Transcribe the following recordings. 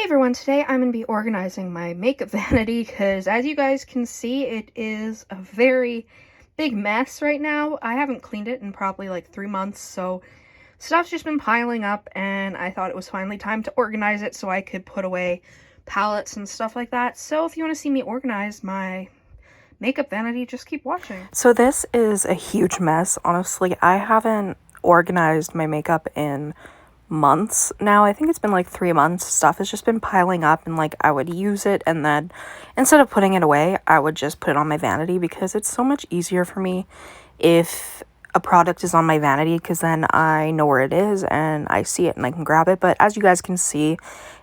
Everyone, today I'm going to be organizing my makeup vanity because as you guys can see, it is a very big mess right now. I haven't cleaned it in probably like 3 months, so stuff's just been piling up and I thought it was finally time to organize it so I could put away palettes and stuff like that. So if you want to see me organize my makeup vanity, just keep watching. So this is a huge mess. Honestly, I haven't organized my makeup in months now. I think it's been like 3 months. Stuff has just been piling up and like I would use it and then instead of putting it away, I would just put it on my vanity because it's so much easier for me if a product is on my vanity because then I know where it is and I see it and I can grab it. But as you guys can see,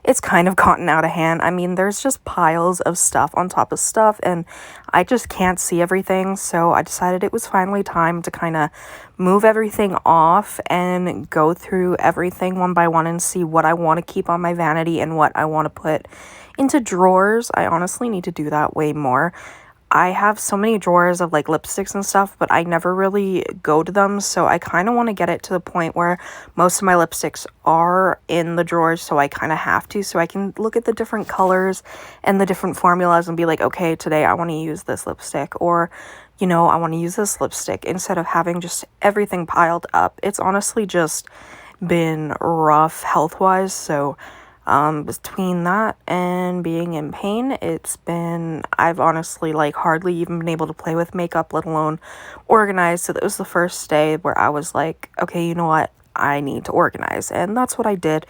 it's kind of gotten out of hand. I mean, there's just piles of stuff on top of stuff and I just can't see everything. So I decided it was finally time to kind of move everything off and go through everything one by one and see what I want to keep on my vanity and what I want to put into drawers. I honestly need to do that way more. I have so many drawers of like lipsticks and stuff, but I never really go to them. So I kind of want to get it to the point where most of my lipsticks are in the drawers. So I kind of have to, so I can look at the different colors and the different formulas and be like, okay, today I want to use this lipstick, or, you know, I want to use this lipstick instead of having just everything piled up. It's honestly just been rough health-wise. So between that and being in pain, I've honestly like hardly even been able to play with makeup, let alone organize. So that was the first day where I was like, okay, you know what, I need to organize, and that's what I did.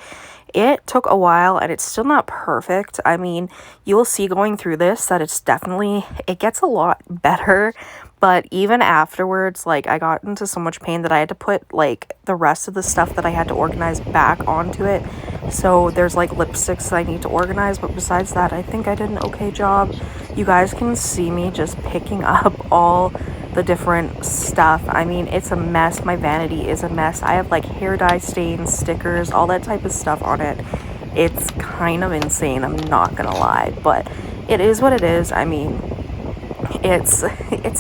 It took a while and it's still not perfect. I mean, you'll see going through this that it gets a lot better. But even afterwards, like, I got into so much pain that I had to put, like, the rest of the stuff that I had to organize back onto it. So there's, like, lipsticks that I need to organize. But besides that, I think I did an okay job. You guys can see me just picking up all the different stuff. I mean, it's a mess. My vanity is a mess. I have, like, hair dye stains, stickers, all that type of stuff on it. It's kind of insane, I'm not gonna lie. But it is what it is. I mean, it's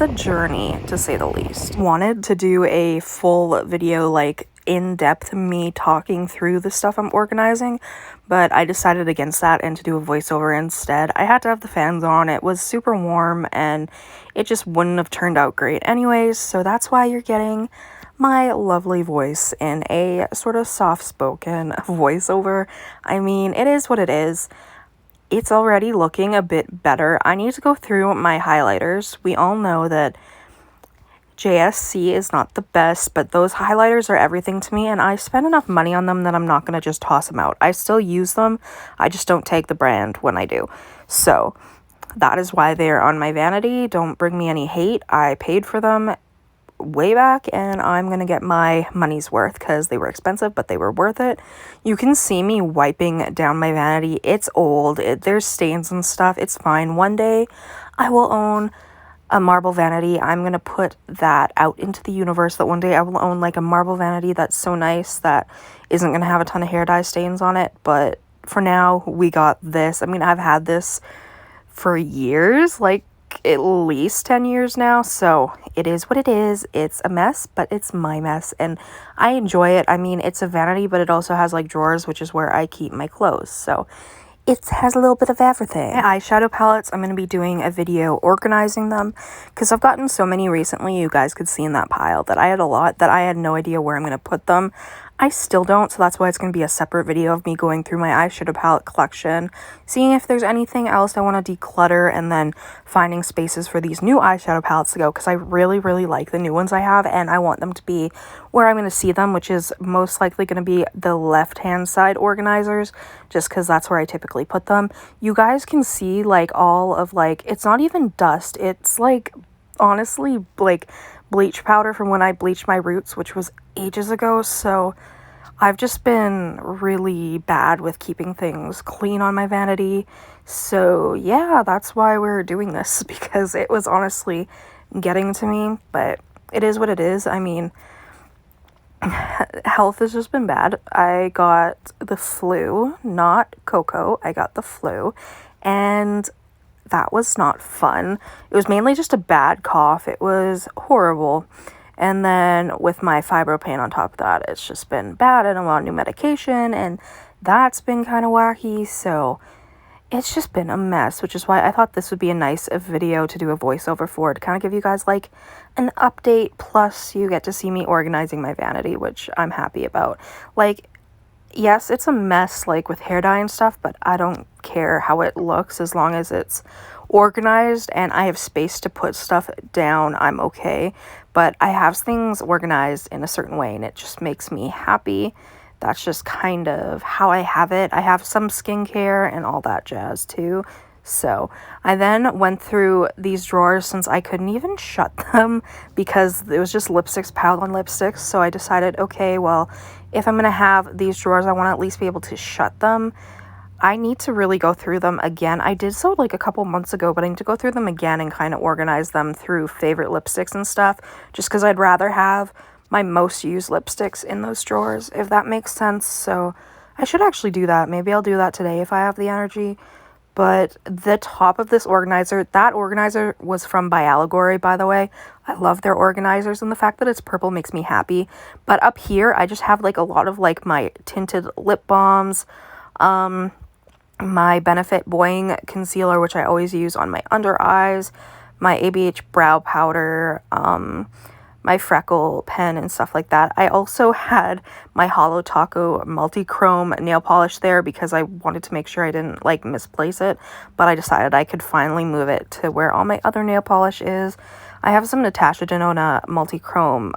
a journey, to say the least. Wanted to do a full video, like in-depth me talking through the stuff I'm organizing, but I decided against that and to do a voiceover instead. I had to have the fans on. It was super warm and it just wouldn't have turned out great anyways, so that's why you're getting my lovely voice in a sort of soft-spoken voiceover. I mean, it is what it is. It's already looking a bit better. I need to go through my highlighters. We all know that JSC is not the best, but those highlighters are everything to me, and I spend enough money on them that I'm not going to just toss them out. I still use them. I just don't take the brand when I do. So that is why they are on my vanity. Don't bring me any hate. I paid for them way back and I'm gonna get my money's worth because they were expensive, but they were worth it. You can see me wiping down my vanity. It's old. There's stains and stuff. It's fine. One day I will own a marble vanity. I'm gonna put that out into the universe, that one day I will own like a marble vanity that's so nice that isn't gonna have a ton of hair dye stains on it. But for now, we got this. I mean, I've had this for years, like at least 10 years now, so it is what it is. It's a mess, but it's my mess and I enjoy it. I mean, it's a vanity, but it also has like drawers, which is where I keep my clothes, so it has a little bit of everything. My eyeshadow palettes, I'm going to be doing a video organizing them because I've gotten so many recently. You guys could see in that pile that I had a lot that I had no idea where I'm going to put them. I still don't, so that's why it's going to be a separate video of me going through my eyeshadow palette collection, seeing if there's anything else I want to declutter, and then finding spaces for these new eyeshadow palettes to go, because I really, really like the new ones I have, and I want them to be where I'm going to see them, which is most likely going to be the left-hand side organizers, just because that's where I typically put them. You guys can see, like, all of, like, it's not even dust, it's, like, honestly, like, bleach powder from when I bleached my roots, which was ages ago. So I've just been really bad with keeping things clean on my vanity. So yeah, that's why we're doing this, because it was honestly getting to me, but it is what it is. I mean, health has just been bad. I got the flu, not cocoa. I got the flu, and that was not fun. It was mainly just a bad cough. It was horrible. And then with my fibro pain on top of that, it's just been bad, and I'm on new medication, and that's been kind of wacky. So it's just been a mess, which is why I thought this would be a nice video to do a voiceover for, to kind of give you guys like an update, plus you get to see me organizing my vanity, which I'm happy about. Like, yes, it's a mess like with hair dye and stuff, but I don't care how it looks as long as it's organized and I have space to put stuff down. I'm okay, but I have things organized in a certain way and it just makes me happy. That's just kind of how I have it. I have some skincare and all that jazz too. So I then went through these drawers since I couldn't even shut them because it was just lipsticks piled on lipsticks. So I decided, okay, well, if I'm going to have these drawers, I want to at least be able to shut them. I need to really go through them again. I did so like a couple months ago, but I need to go through them again and kind of organize them through favorite lipsticks and stuff, just because I'd rather have my most used lipsticks in those drawers, if that makes sense. So I should actually do that. Maybe I'll do that today if I have the energy. But the top of this organizer, that organizer was from By Allegory, by the way. I love their organizers, and the fact that it's purple makes me happy. But up here, I just have like a lot of like my tinted lip balms, my Benefit Boing concealer, which I always use on my under eyes, my ABH brow powder, my freckle pen and stuff like that. I also had my Holo Taco multi-chrome nail polish there because I wanted to make sure I didn't like misplace it, but I decided I could finally move it to where all my other nail polish is. I have some Natasha Denona multi-chrome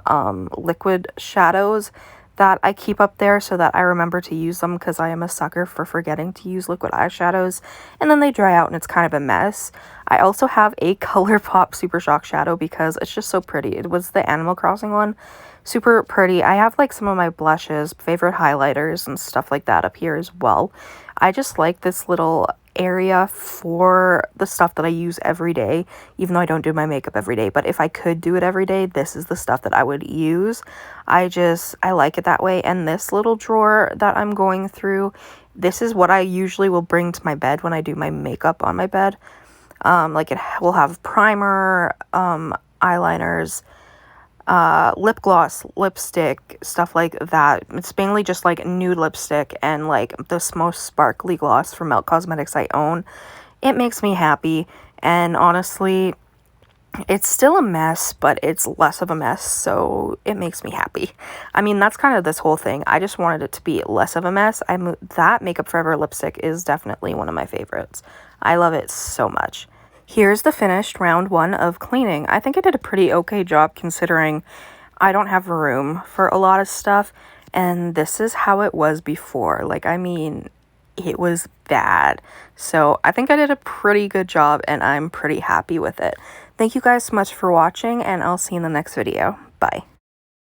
liquid shadows that I keep up there so that I remember to use them, because I am a sucker for forgetting to use liquid eyeshadows and then they dry out and it's kind of a mess. I also have a ColourPop Super Shock shadow because it's just so pretty. It was the Animal Crossing one. Super pretty. I have like some of my blushes, favorite highlighters and stuff like that up here as well. I just like this little area for the stuff that I use every day, even though I don't do my makeup every day. But if I could do it every day, this is the stuff that I would use. I like it that way. And this little drawer that I'm going through, this is what I usually will bring to my bed when I do my makeup on my bed. Like it will have primer, eyeliners, lip gloss, lipstick, stuff like that. It's mainly just like nude lipstick and like this most sparkly gloss from Melt Cosmetics I own. It makes me happy, and honestly, it's still a mess, but it's less of a mess, so it makes me happy. I mean, that's kind of this whole thing. I just wanted it to be less of a mess. That Makeup Forever lipstick is definitely one of my favorites. I love it so much. Here's the finished round 1 of cleaning. I think I did a pretty okay job considering I don't have room for a lot of stuff, and this is how it was before. Like, I mean, it was bad. So I think I did a pretty good job and I'm pretty happy with it. Thank you guys so much for watching, and I'll see you in the next video. Bye.